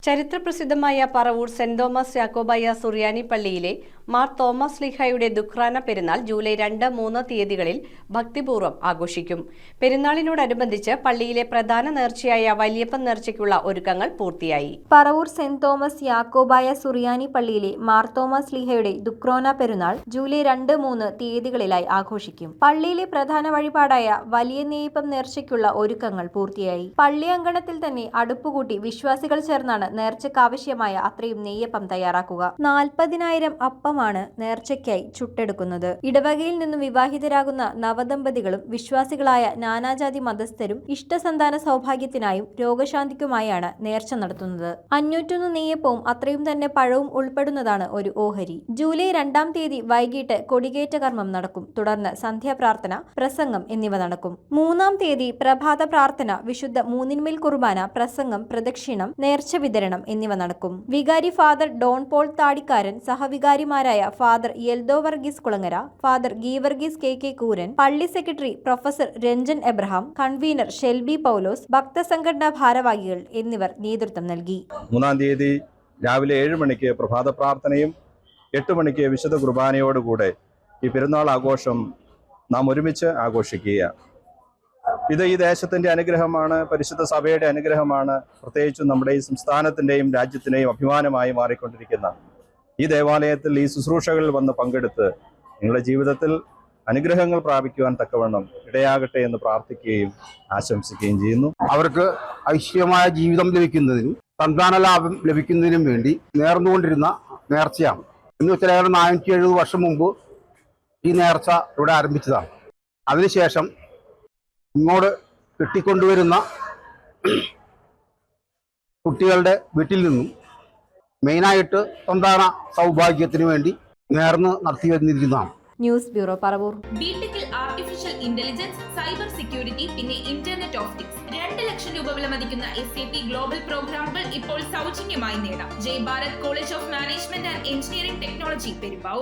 ചരിത്രപ്രസിദ്ധമായ Paravur saint Thomas Yakobaya സുറിയാനി പള്ളിയിലെ Mar Thomas ശ്ലീഹായുടെ ദുഃഖ്രാന പെരുന്നാൾ ജൂലൈ 2, 3 തീയതികളിൽ ഭക്തിപൂർവ്വം ആഘോഷിക്കും. പെരുന്നാളിനോടനുബന്ധിച്ച് പള്ളിയിലെ പ്രധാന നേർച്ചയായ വലിയപ്പൻ നേർച്ചയ്ക്കുള്ള ഒരുക്കങ്ങൾ പൂർത്തിയായി. പറവൂർ സെന്റ് തോമസ് യാക്കോബായ സുറിയാനി പള്ളിയിലെ മാർ തോമസ് ശ്ലീഹയുടെ ദുഃഖ്രോന പെരുന്നാൾ ജൂലൈ 2, 3 തീയതികളിലായി ആഘോഷിക്കും. പള്ളിയിലെ പ്രധാന വഴിപാടായ വലിയ നെയ്യപ്പം നേർച്ചയ്ക്കുള്ള ഒരുക്കങ്ങൾ പൂർത്തിയായി. പള്ളി അങ്കണത്തിൽ തന്നെ അടുപ്പുകൂട്ടി വിശ്വാസികൾ ചേർന്നാണ് നേർച്ചയ്ക്കാവശ്യമായ അത്രയും നെയ്യപ്പം തയ്യാറാക്കുക. 40,000 അപ്പമാണ് നേർച്ചയ്ക്കായി ചുട്ടെടുക്കുന്നത്. ഇടവകയിൽ നിന്നും വിവാഹിതരാകുന്ന നവദമ്പതികളും വിശ്വാസികളായ നാനാജാതി മതസ്ഥരും ഇഷ്ടസന്താന സൗഭാഗ്യത്തിനായും രോഗശാന്തിക്കുമായാണ് നേർച്ച നടത്തുന്നത്. 501 നെയ്യപ്പവും അത്രയും തന്നെ പഴവും ഉൾപ്പെടുന്നതാണ് ഒരു ഓഹരി. ജൂലൈ 2 തീയതി വൈകിട്ട് കൊടികേറ്റ കർമ്മം നടക്കും. തുടർന്ന് സന്ധ്യാപ്രാർത്ഥന, പ്രസംഗം എന്നിവ നടക്കും. 3 തീയതി പ്രഭാത പ്രാർത്ഥന, വിശുദ്ധ മൂന്നിന്മേൽ കുർബാന, പ്രസംഗം, പ്രദക്ഷിണം, നേർച്ച വിതരണം എന്നിവ നടക്കും. വികാരി ഫാദർ ഡോൺ പോൾ താടിക്കാരൻ, സഹവികാരിമാരായ father Yeldho Varghese Kulangara, father Geevarghese K Kooran, പള്ളി secretary professor Ranjan Abraham, convener Shelby Paulose, ഭക്തസംഘടനാ ഭാരവാഹികൾ എന്നിവർ നേതൃത്വം നൽകി. 3 തീയതി രാവിലെ 7 മണിക്ക് പ്രഭാത പ്രാർത്ഥനയും 8 മണിക്ക് വിശുദ്ധ കുർബാനയോടുകൂടെ ഈ പെരുന്നാൾ ആഘോഷം നാം ഒരുമിച്ച് ആഘോഷിക്കുക. ഇത് ഈ ദേശത്തിന്റെ അനുഗ്രഹമാണ്, പരിശുദ്ധ സഭയുടെ അനുഗ്രഹമാണ്. പ്രത്യേകിച്ചും നമ്മുടെ ഈ സംസ്ഥാനത്തിന്റെയും രാജ്യത്തിന്റെയും അഭിമാനമായി മാറിക്കൊണ്ടിരിക്കുന്ന ഈ ദേവാലയത്തിൽ ഈ ശുശ്രൂഷകളിൽ വന്ന് പങ്കെടുത്ത് നിങ്ങളുടെ ജീവിതത്തിൽ അനുഗ്രഹങ്ങൾ പ്രാപിക്കുവാൻ തക്കവണ്ണം ഇടയാകട്ടെ എന്ന് പ്രാർത്ഥിക്കുകയും ആശംസിക്കുകയും ചെയ്യുന്നു. അവർക്ക് ഐശ്വര്യമായ ജീവിതം ലഭിക്കുന്നതിനും സന്താന ലാഭം ലഭിക്കുന്നതിനും വേണ്ടി നേർന്നുകൊണ്ടിരുന്ന നേർച്ചയാണ്. എന്ന് വെച്ചാൽ 470 വർഷം മുമ്പ് ഈ നേർച്ച ഇവിടെ ആരംഭിച്ചതാണ്. അതിനുശേഷം ഇങ്ങോട്ട് കെട്ടിക്കൊണ്ടുവരുന്ന കുട്ടികളുടെ വീട്ടിൽ നിന്നും മെയിനായിട്ട് സന്താന സൗഭാഗ്യത്തിന് വേണ്ടി നേർന്ന് നടത്തി വന്നിരിക്കുന്നതാണ്. News bureau, Paravur. ബിടെക്കിൽ ആർട്ടിഫിഷ്യൽ ഇന്റലിജൻസ്, സൈബർ സെക്യൂരിറ്റി, പിന്നെ ഇന്റർനെറ്റ് ഓഫ് തിങ്സ് 2 ലക്ഷം രൂപ വിലമതിക്കുന്ന SAP ഗ്ലോബൽ പ്രോഗ്രാമുകൾ ഇപ്പോൾ സൗജന്യമായി നേടാം. Jai Bharat college of management and engineering technology, Perumbavoor.